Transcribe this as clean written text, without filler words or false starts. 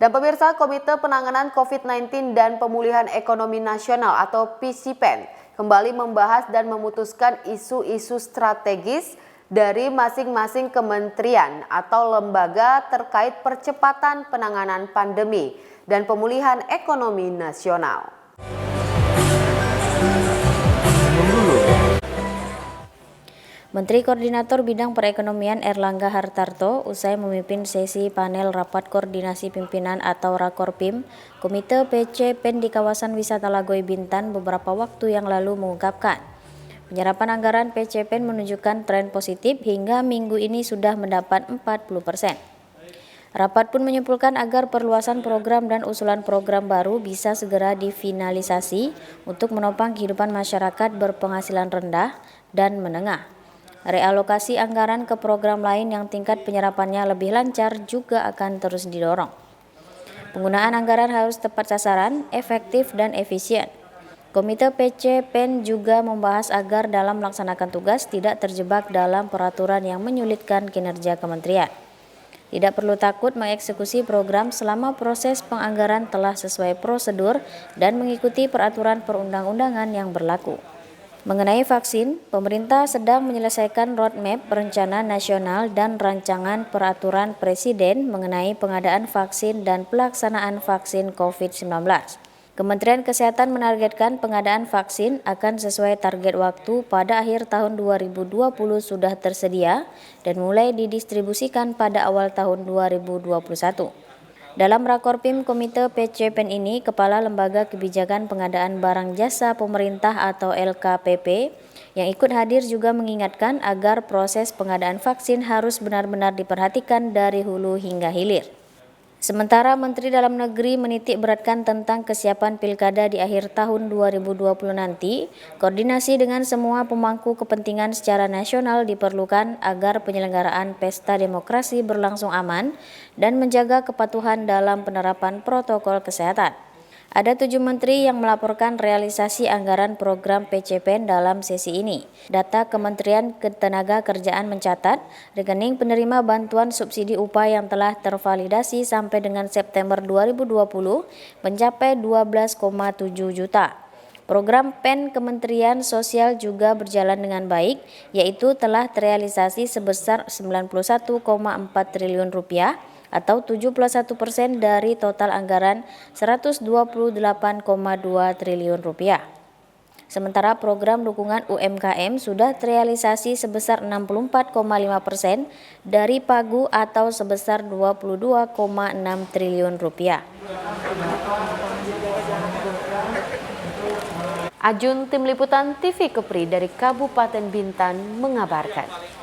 Dan pemirsa, Komite Penanganan COVID-19 dan Pemulihan Ekonomi Nasional atau PCPEN kembali membahas dan memutuskan isu-isu strategis dari masing-masing kementerian atau lembaga terkait percepatan penanganan pandemi dan pemulihan ekonomi nasional. Menteri Koordinator Bidang Perekonomian Erlangga Hartarto usai memimpin sesi panel Rapat Koordinasi Pimpinan atau Rakorpim Komite PCPEN di kawasan wisata Lagoy Bintan beberapa waktu yang lalu mengungkapkan, penyerapan anggaran PCPEN menunjukkan tren positif hingga minggu ini sudah mendapat 40%. Rapat pun menyimpulkan agar perluasan program dan usulan program baru bisa segera difinalisasi untuk menopang kehidupan masyarakat berpenghasilan rendah dan menengah. Realokasi anggaran ke program lain yang tingkat penyerapannya lebih lancar juga akan terus didorong. Penggunaan anggaran harus tepat sasaran, efektif, dan efisien. Komite PCPEN juga membahas agar dalam melaksanakan tugas tidak terjebak dalam peraturan yang menyulitkan kinerja kementerian. Tidak perlu takut mengeksekusi program selama proses penganggaran telah sesuai prosedur dan mengikuti peraturan perundang-undangan yang berlaku. Mengenai vaksin, pemerintah sedang menyelesaikan roadmap rencana nasional dan rancangan peraturan presiden mengenai pengadaan vaksin dan pelaksanaan vaksin COVID-19. Kementerian Kesehatan menargetkan pengadaan vaksin akan sesuai target waktu pada akhir tahun 2020 sudah tersedia dan mulai didistribusikan pada awal tahun 2021. Dalam Rakorpim Komite PCPEN ini, Kepala Lembaga Kebijakan Pengadaan Barang Jasa Pemerintah atau LKPP yang ikut hadir juga mengingatkan agar proses pengadaan vaksin harus benar-benar diperhatikan dari hulu hingga hilir. Sementara Menteri Dalam Negeri menitik beratkan tentang kesiapan pilkada di akhir tahun 2020 nanti, koordinasi dengan semua pemangku kepentingan secara nasional diperlukan agar penyelenggaraan pesta demokrasi berlangsung aman dan menjaga kepatuhan dalam penerapan protokol kesehatan. Ada 7 menteri yang melaporkan realisasi anggaran program PCPEN dalam sesi ini. Data Kementerian Ketenagakerjaan mencatat, rekening penerima bantuan subsidi upah yang telah tervalidasi sampai dengan September 2020 mencapai 12,7 juta. Program PEN Kementerian Sosial juga berjalan dengan baik, yaitu telah terrealisasi sebesar 91,4 triliun rupiah, atau 71% dari total anggaran 128,2 triliun rupiah. Sementara program dukungan UMKM sudah terrealisasi sebesar 64,5% dari pagu atau sebesar 22,6 triliun rupiah. Ajun Tim Liputan TV Kepri dari Kabupaten Bintan mengabarkan.